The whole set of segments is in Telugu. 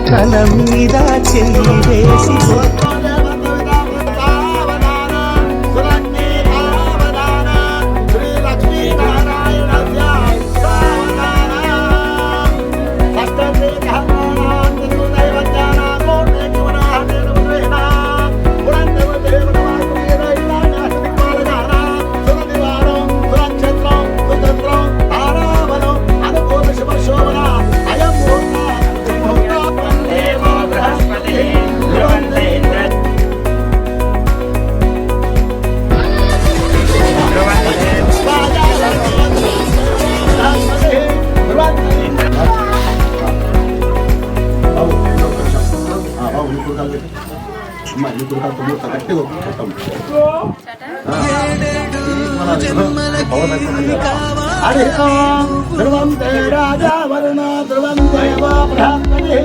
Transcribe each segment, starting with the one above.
తల మీద చెయ్యి వేసి ధ్రువం తే రాజా వరుణ ధ్రువం దేవో బృహస్పతి.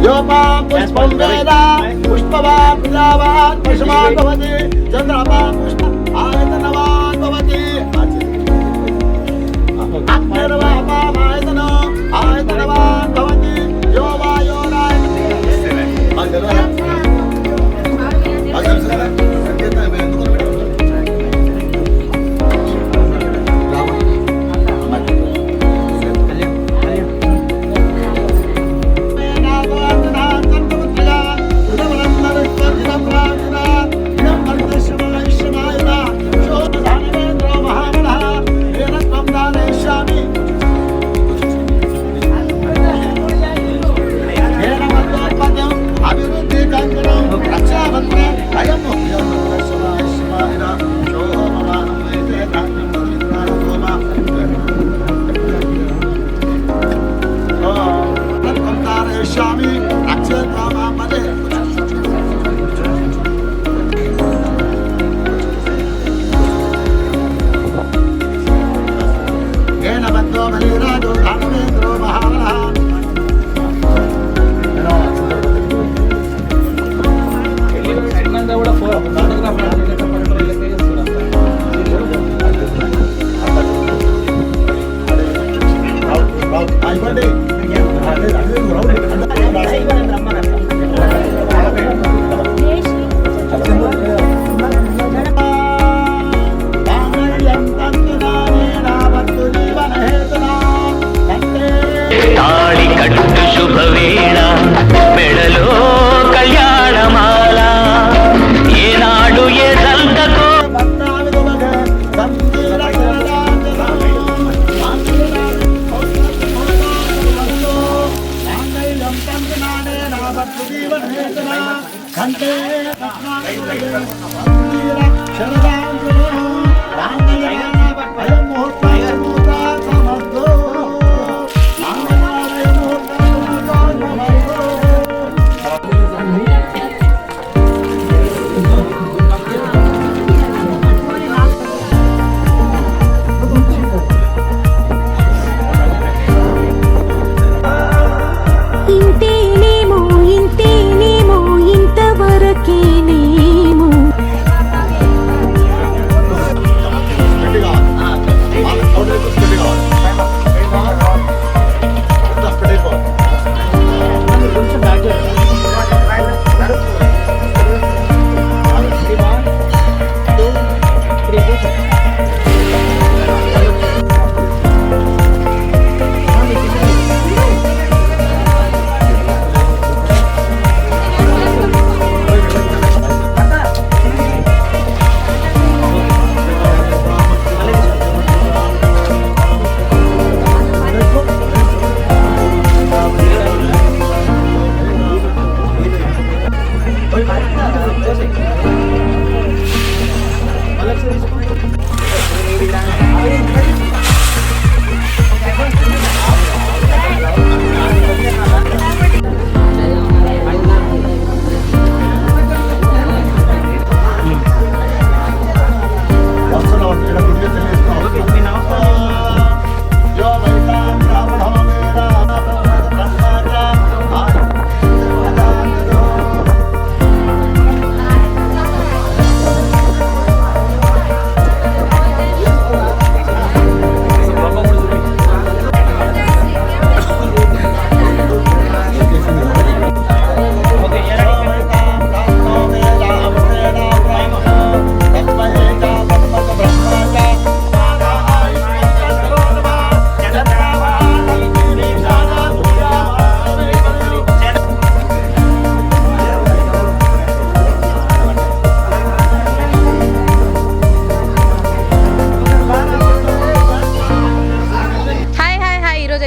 योपां पुष्पं वेद पुष्पवान् प्रजावान् पशुमान् भवति चन्द्रवान् पुष्प आयतनवान् भवति अग्निर्वापामायतनो आयतनवान् भवति यो वायोराय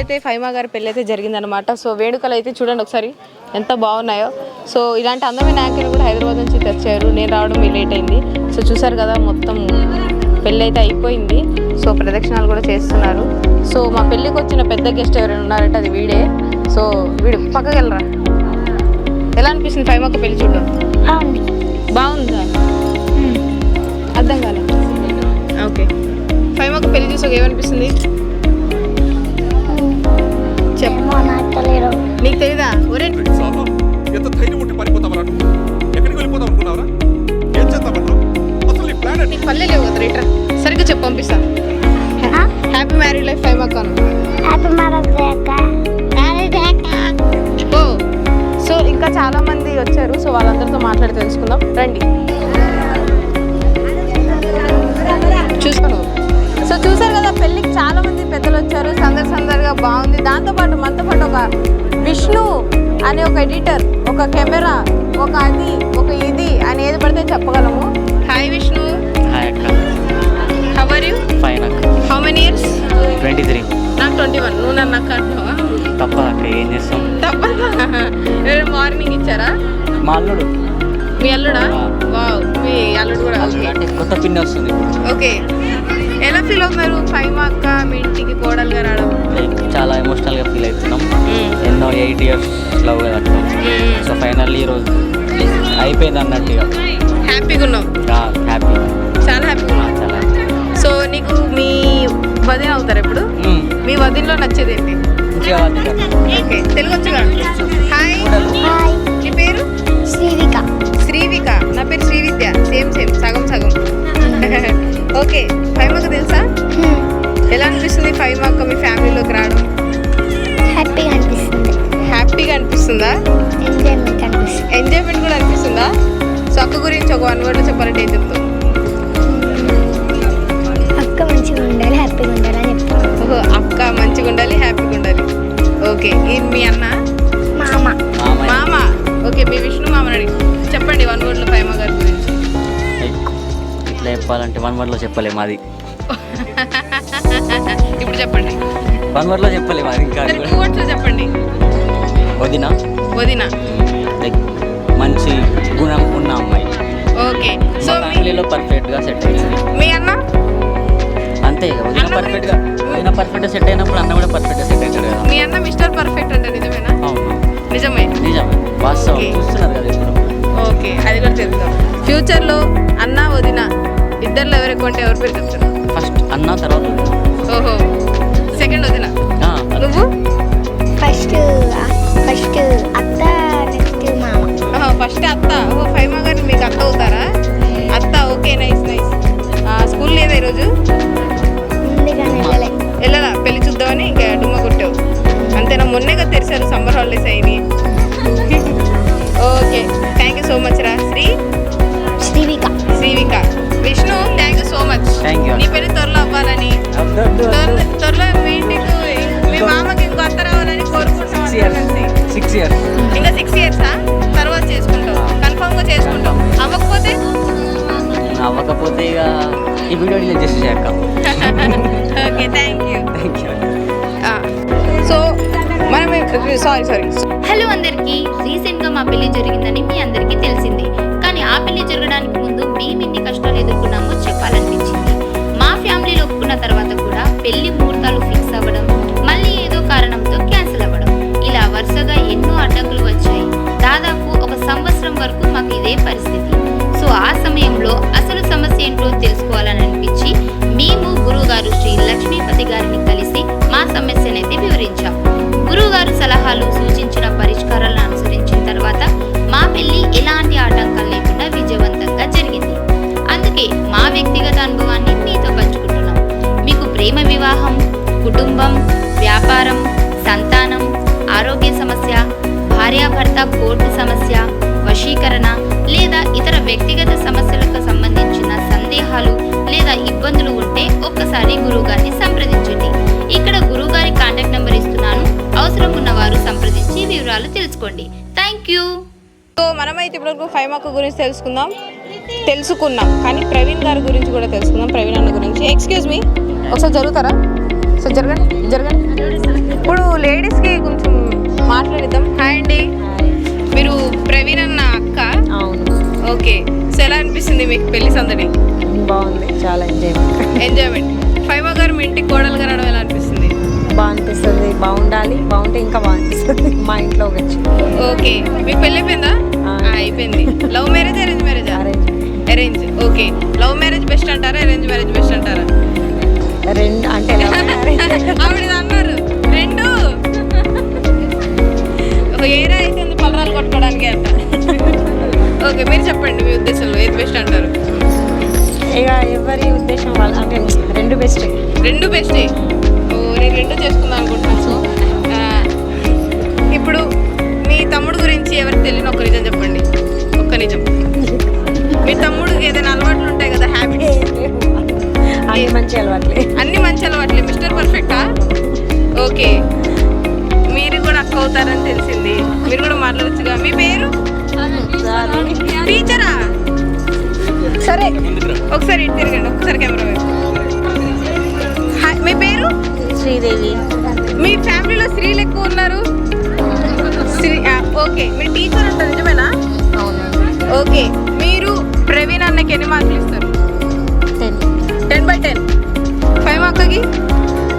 అయితే ఫైమా గారి పెళ్ళి అయితే జరిగిందనమాట. సో వేడుకలు అయితే చూడండి ఒకసారి ఎంత బాగున్నాయో. సో ఇలాంటి అందమైన యాంకర్ కూడా హైదరాబాద్ నుంచి తెచ్చారు. నేను రావడం లేట్ అయింది. సో చూసారు కదా మొత్తం పెళ్ళి అయితే అయిపోయింది. సో ప్రదక్షిణాలు కూడా చేస్తున్నారు. సో మా పెళ్ళికి వచ్చిన పెద్ద గెస్ట్ ఎవరైనా ఉన్నారంటే అది వీడే. సో వీడు పక్కకి వెళ్ళరా. ఎలా అనిపిస్తుంది ఫైమాకు పెళ్లి చూడడం? బాగుందా? అర్థం కాలే. ఓకే, ఫైమాకు పెళ్లి చూసాక ఏమనిపిస్తుంది చెప్పు. నీకు తెలీదా? ఒరే ఎంత ధైర్యం ఉంటే పారిపోతావరా? ఎక్కడికి వెళ్ళిపోతావు అనుకున్నావరా? ఏం చేస్తావరా? అసలు నీ ప్లాన్ నీకు పల్లె లేవు కదా రేట్రా. సరిగ్గా చెప్పు, పంపిస్తా. హ్యాపీ మ్యారీడ్ లైఫ్ ఫైమాకు అను. ఓ సో ఇంకా చాలా మంది వచ్చారు. సో వాళ్ళందరితో మాట్లాడి తెలుసుకుందాం రండి. చూసుకోను. సో చూసారు కదా పెళ్ళికి చాలా మంది పెద్దలు వచ్చారు. సందడిగా బాగుంది. దాంతోపాటు మనతో పాటు ఒక విష్ణు అనే ఒక ఎడిటర్, ఒక కెమెరా, ఒక అది, ఒక ఇది అని ఏది పడితే చెప్పగలము. హాయ్ విష్ణు. హాయ్ అక్క. How are you? ఫైన్ అక్క. How many years? 23. నాకు 21. నువ్వు నన్ను అక్క అంటున్నావా? తప్పదు అక్క, ఏం చేస్తాం. తప్పదా? మార్నింగ్ ఇచ్చారా? మా అల్లుడు. మీ అల్లుడా? వావ్, మీ అల్లుడు కూడా. అంటే కొత్త పిన్ని వస్తుంది. ఓకే, ఎలా ఫీల్ అవుతున్నారు ఫైమా అక్క మీ ఇంటికి కోడలుగా రావడం? లైక్ చాలా ఎమోషనల్గా ఫీల్ అవుతున్నాం. ఎన్నో 8 years లవ్ కట్టాం. సో ఫైనల్లీ ఈరోజు అయిపోయింది అన్నట్టుగా హ్యాపీగా ఉన్నాం. హ్యాపీ, చాలా హ్యాపీగా ఉన్నాం. చాలా. సో నీకు మీ వదిన అవుతారు ఎప్పుడు? మీ వదినలో నచ్చేది ఏంటి? ఓకే, తెలుగు వచ్చుగా. హాయ్, నీ పేరు? శ్రీవిక. శ్రీవిక. నా పేరు శ్రీవిద్య. సేమ్ సగం సగం. ఓకే, ఫైమాకు తెలుసా? ఎలా అనిపిస్తుంది ఫైమాకు మీ ఫ్యామిలీలోకి రావడం? హ్యాపీగా అనిపిస్తుంది. హ్యాపీగా అనిపిస్తుందా? ఎంజాయ్మెంట్ అనిపిస్తుంది. ఎంజాయ్మెంట్ కూడా అనిపిస్తుందా? సో అక్క గురించి ఒక 1 word చెప్పాలంటే ఏం చెప్తావు? అక్క మంచిగా ఉండాలి, హ్యాపీగా ఉండాలి అని చెప్తాను. ఓహో, అక్క మంచిగా ఉండాలి, హ్యాపీగా ఉండాలి. ఓకే, ఇది మీ అన్న? మామ. మామ. ఓకే, మీ విష్ణు మామని అడిగి చెప్పండి 1 word ఫైమా గారి గురించి. ఇట్లా చెప్పాలంటే 1 word చెప్పలేము అది. ఇప్పుడు చెప్పండి. 1 word చెప్పలేము అది. ఇంకా 2 words చెప్పండి. వదిన. వదిన లైక్ మంచి గుణం ఉన్న అమ్మాయి. ఓకే, సో సో ఫ్యామిలీలో పర్ఫెక్ట్గా సెట్ అయింది. మీ అన్న అంతే. వదిన పర్ఫెక్ట్గా సెట్ అయినప్పుడు అన్న కూడా పర్ఫెక్ట్గా సెట్ అవుతాడు కదా. మీ అన్న మిస్టర్ పర్ఫెక్ట్ అంటే నిజమేనా? అవును, నిజమే. వాస్తవం. Okay. చూస్తున్నారు కదా ఇప్పుడు. ఓకే, అది కూడా తెలుస్తాం. ఫ్యూచర్లో అన్న వదిన ఇద్దరిలో ఎవరు ఎక్కువ అంటే ఎవరి పేరు చెప్తారు? ఫస్ట్ అన్న, తర్వాత వదిన. ఓహో, సెకండ్ వదిన. నువ్వు? ఫస్ట్ అత్త, నెక్స్ట్ మామ. ఫస్ట్ అత్త. ఓహో, ఫైమా గారు మీకు అత్త అవుతారా? అత్త. Okay, nice. స్కూల్ లేదా ఈరోజు? ముందుగానే వెళ్ళాలా? పెళ్లి చూద్దామని ఇంకా డుమ్మ కొట్టావు అంతేనా? మొన్నేగా తెరిచారు, సమ్మర్ హాలిడేస్ అయినాయి. Okay, thank you so much రా. Srivika. Vishnu, thank you so much. Thank you. నీ పెళ్లి త్వరలో అవ్వాలని, త్వరలో మీ ఇంటికి మీ మామకి ఇంకో అత్త రావాలని కోరుకుంటున్నాం. 6 years. ఇంకా 6 years తర్వాత చేసుకుంటాం, కన్ఫర్మ్ గా చేసుకుంటాం. అవ్వకపోతే ఇక ఈ వీడియో డిలీట్ చేసేసాక. Okay, thank you. సో మనం సారీ. హలో అందరికీ. రీసెంట్గా మా పెళ్లి జరిగిందని మీ అందరికీ తెలిసింది. కానీ ఆ పెళ్లి జరగడానికి ముందు మేము ఎన్ని కష్టాలు ఎదుర్కొన్నామో చెప్పాలనిపించింది. మా ఫ్యామిలీలో ఒప్పుకున్న తర్వాత కూడా పెళ్లి ముహూర్తాలు ఫిక్స్ అవ్వడం, మళ్ళీ ఏదో కారణంతో క్యాన్సిల్ అవ్వడం, ఇలా వరుసగా ఎన్నో అడ్డంకులు వచ్చాయి. దాదాపు 1 సంవత్సరం వరకు మాకు ఇదే పరిస్థితి. సో ఆ సమయంలో అసలు సమస్య ఏంటో తెలుసుకోవాలని అనిపించి మేము గురువుగారు శ్రీ లక్ష్మీపతి గారిని కలిసి మా సమస్యనైతే వివరించాం. గురువుగారు సలహాలు సూచించిన పరిష్కారాలను అనుసరించిన తర్వాత మా పెళ్లి ఎలాంటి ఆటంకాలు లేకుండా విజయవంతంగా జరిగింది. అందుకే మా వ్యక్తిగత అనుభవాన్ని మీతో పంచుకుంటున్నాం. మీకు ప్రేమ వివాహం, కుటుంబం, వ్యాపారం, సంతానం, ఆరోగ్య సమస్య, భార్యాభర్త కోర్టు సమస్య, వశీకరణ లేదా ఇతర వ్యక్తిగత సమస్యలకు సంబంధించిన సందేహాలు లేదా ఇబ్బందులు ఉంటే ఒక్కసారి గురువుగారిని సంప్రదించండి. ఇక్కడ గురువుగారి కాంటాక్ట్ నెంబర్ ఇస్తున్నాను. అవసరం ఉన్నవారు సంప్రదించి వివరాలు తెలుసుకోండి. Thank you. సో మనమైతే ఇప్పటివరకు ఫైమాకు గురించి తెలుసుకున్నాం, కానీ ప్రవీణ్ గారి గురించి కూడా తెలుసుకుందాం. ప్రవీణ్ అన్న గురించి. ఎక్స్క్యూజ్ మీ, ఒకసారి జరుగుతారా? సో జరగండి. ఇప్పుడు లేడీస్కి కొంచెం మాట్లాడిద్దాం. హాయ్ అండి, మీరు ప్రవీణ్ అన్న అక్క? అవును. ఓకే, సో ఎలా అనిపిస్తుంది మీకు పెళ్లి సందడి? బాగుంది, చాలా ఎంజాయ్మెంట్. ఫైమా గారు మీ ఇంటికి కోడలుగా రావడం ఎలా అనిపిస్తుంది? బాగా అనిపిస్తుంది. బాగుండాలి, బాగుంటే ఇంకా బాగా అనిపిస్తుంది మా ఇంట్లో వచ్చి. ఓకే, మీకు పెళ్ళి అయిపోయిందా? అయిపోయింది. లవ్ మ్యారేజ్ అరేంజ్ మ్యారేజా? Arrange. Okay, love marriage best అంటారా, అరేంజ్ మ్యారేజ్ బెస్ట్ అంటారా? రెండు అంటే ఆవిడ అన్నారు రెండు. ఒక ఏరియా అయితే పలరాలు కొట్టుకోవడానికి అంట. ఓకే, మీరు చెప్పండి మీ ఉద్దేశంలో ఏది బెస్ట్ అంటారు? ఇక ఎవరి ఉద్దేశం వాళ్ళ అంటే రెండు బెస్టే. రెండు బెస్టే. ఓ, నేను రెండు చేసుకుందాం అనుకుంటున్నాను. సో ఇప్పుడు మీ తమ్ముడు గురించి ఎవరికి తెలియని ఒక్క నిజం చెప్పండి. ఒక్క నిజం. మీ తమ్ముడు ఏదైనా అలవాట్లు ఉంటాయి కదా, హ్యాబిట్స్? అన్ని మంచి అలవాట్లే. అన్ని మంచి అలవాట్లే. మిస్టర్ పర్ఫెక్టా? ఓకే, మీరు కూడా అక్క అవుతారని తెలిసింది. మీరు కూడా మాట్లాడచ్చుగా. మీ పేరు? టీచరా? సరే, ఒకసారి ఇటు తిరగండి, ఒకసారి కెమెరా వైపు. మీ పేరు? శ్రీదేవి. మీ ఫ్యామిలీలో స్త్రీలు ఎక్కువ ఉన్నారు. ఓకే, మీరు టీచర్ అంటారు, నిజమేనా? అవును. ఓకే, మీరు ప్రవీణ్ అన్నకి ఎన్ని మార్కులు ఇస్తారు? 10/10. ఫైమా అక్కకి?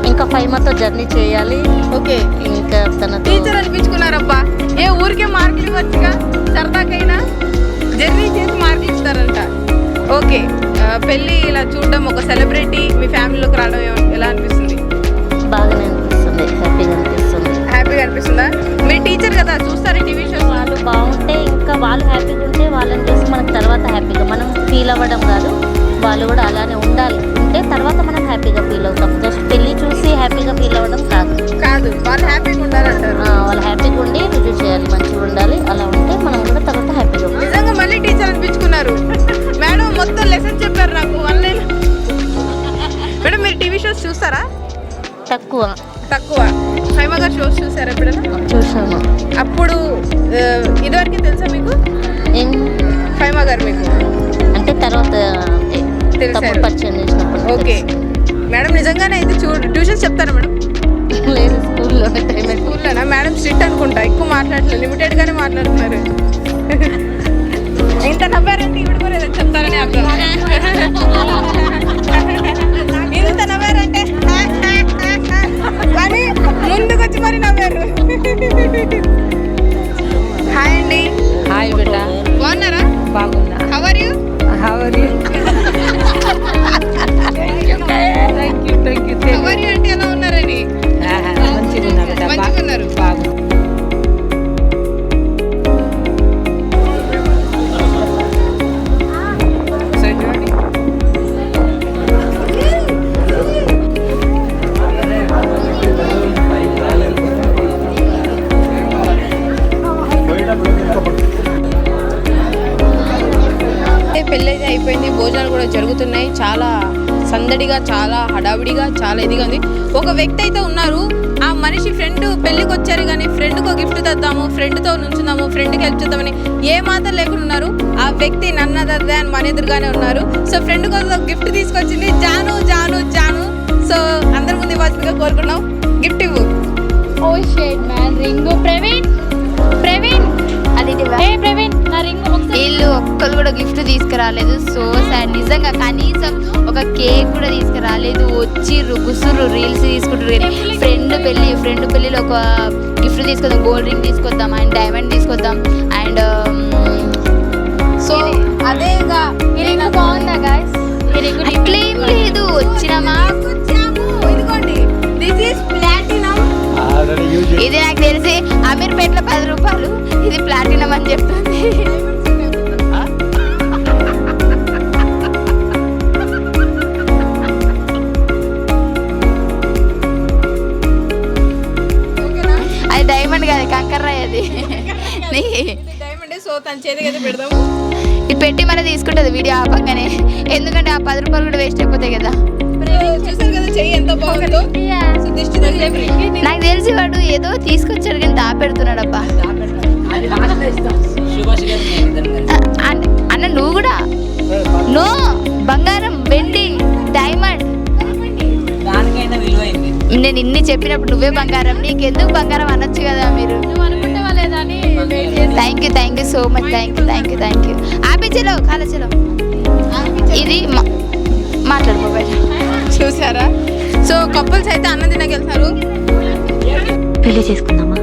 ఇంకా ఫైమాతో జర్నీ చేయాలి. ఓకే, ఇంకా తన టీచర్ అనిపించుకున్నారబ్బా. ఏ ఊరికే మార్కులు ఇవ్వచ్చుగా, సరదాకైనా జర్నీ చేసి మార్కులు ఇస్తారంట. ఓకే, పెళ్ళి ఇలా చూడడం, ఒక సెలబ్రిటీ మీ ఫ్యామిలీలోకి రావడం ఎలా అనిపిస్తుంది? బాగానే అనిపిస్తుంది, హ్యాపీగా అనిపిస్తుందా? మీరు టీచర్ కదా, చూస్తారా టీవీ షోస్? వాళ్ళు బాగుంటే ఇంకా వాళ్ళు హ్యాపీగా ఉంటే వాళ్ళని చూసి మనకు తర్వాత హ్యాపీగా మనం ఫీల్ అవ్వడం కాదు, వాళ్ళు కూడా అలానే ఉండాలి. ఉంటే తర్వాత మనం హ్యాపీగా ఫీల్ అవుతాం. జస్ట్ పెళ్ళి చూసి హ్యాపీగా ఫీల్ అవ్వడం కాదు, వాళ్ళు హ్యాపీగా ఉండాలంటారు. వాళ్ళు హ్యాపీగా ఉండి రుజువు చేయాలి, మంచిగా ఉండాలి. అలా ఉంటే మనం కూడా తర్వాత హ్యాపీగా ఉంటాం. నిజంగా మళ్ళీ టీచర్ అనిపించుకున్నారు మేడం. మొత్తం లెసన్ చెప్పారు నాకు ఆన్లైన్. మేడం, మీరు టీవీ షోస్ చూస్తారా? తక్కువ. ఫైమా గారు షోస్ చూసారా ఎప్పుడైనా? చూసాను. అప్పుడు ఇదివరకు తెలుసా మీకు ఏం ఫైమా గారు? మీకు అంటే తర్వాత తెలిసారు. పరిచయం చేసినప్పుడు. ఓకే మేడం, నిజంగానే అయితే ట్యూషన్స్ చెప్తారా మేడం? లేదు, స్కూల్లోనా? మేడం స్ట్రిక్ట్ అనుకుంటా, ఎక్కువ మాట్లాడలేదు, లిమిటెడ్గానే మాట్లాడుతున్నారు. ఇంత నవ్వారంటే ఇవి కూడా ఏదో చెప్తారని అర్థం. ఇంత నవ్వారంటే అని ముందుకు వచ్చి మరి నవ్వారు. హాయ్ అండి. హాయ్ బేటా. బాగున్నారా? బాగున్నా. How are you? How are you? How are you అంటే ఎలా ఉన్నారని? మంచిగా ఉన్నా బేటా. మంచిగా ఉన్నారు. బాగున్నా. పెళ్ళి అయితే అయిపోయింది, భోజనాలు కూడా జరుగుతున్నాయి. చాలా సందడిగా, చాలా హడావిడిగా, చాలా ఇదిగా ఉంది. ఒక వ్యక్తి అయితే ఉన్నారు, ఆ మనిషి ఫ్రెండ్ పెళ్ళికి వచ్చారు కానీ ఫ్రెండ్కి ఒక గిఫ్ట్ తెద్దాము, ఫ్రెండ్తో నుంచుందాము, ఫ్రెండ్కి హెల్ప్ చేద్దామని ఏ మాత్రం లేకుండా ఉన్నారు. ఆ వ్యక్తి నన్నదర్దే అని మన ఎదురుగానే ఉన్నారు. సో ఫ్రెండ్ కోసం ఒక గిఫ్ట్ తీసుకొచ్చింది. జాను జాను జాను. సో అందరి ముందు ఇవ్వాల్సిందిగా కోరుకున్నాం. గిఫ్ట్ ఇవ్వు. ఓ షేడ్ మ్యాన్ రింగ్. ప్రవీణ్ అది ప్రవీణ్ నా రింగ్. వీళ్ళు ఒక్కరు కూడా గిఫ్ట్ తీసుకురాలేదు. సో సార్, నిజంగా కనీసం ఒక కేక్ కూడా తీసుకురాలేదు. వచ్చి గుసురు రీల్స్ తీసుకుంటారు. ఫ్రెండ్ పెళ్ళిలో ఒక గిఫ్ట్ తీసుకొద్దాం, గోల్డ్ రింగ్ తీసుకొద్దాం అండ్ డైమండ్ తీసుకొద్దాం అండ్ సో అదేగా బాగుందా గాయ్స్? అట్లేం లేదు, వచ్చినామా ఇదిగోండి, దిస్ ఈస్ ప్లాటినం. ఇది నాకు తెలిసి అమీర్పేటలో 10 రూపాయలు, ఇది ప్లాటినం అని చెప్తుంది. అది డైమండ్ కాదు, కంకర్రాయ్ అది. డైమండ్. సో తన చేతికి అయితే పెడదాము. ఇది పెట్టి మరి తీసుకుంటుంది వీడియో ఆపంగానే, ఎందుకంటే ఆ 10 రూపాయలు కూడా వేస్ట్ అయిపోతాయి కదా. చూసారు కదా చెయ్యి ఎంత బాగుందో. నాకు తెలిసి వాడు ఏదో తీసుకొచ్చాడు కానీ దాపెడుతున్నాడు అబ్బా. అన్న నువ్వు కూడా నో, బంగారం, వెండి, డైమండ్ నేను ఇన్ని చెప్పినప్పుడు నువ్వే బంగారం, నీకెందుకు బంగారం అనొచ్చు కదా మీరు. నువ్వు అనుకుంటావా లేదా అని thank you so much. Thank you. ఆపి చలో కాలే చలో. ఇది మాట్లాడుకోవాలి. చూసారా? సో కపుల్స్ అయితే అన్నం తినగలుగుతారు. పెళ్లి చేసుకుందామా?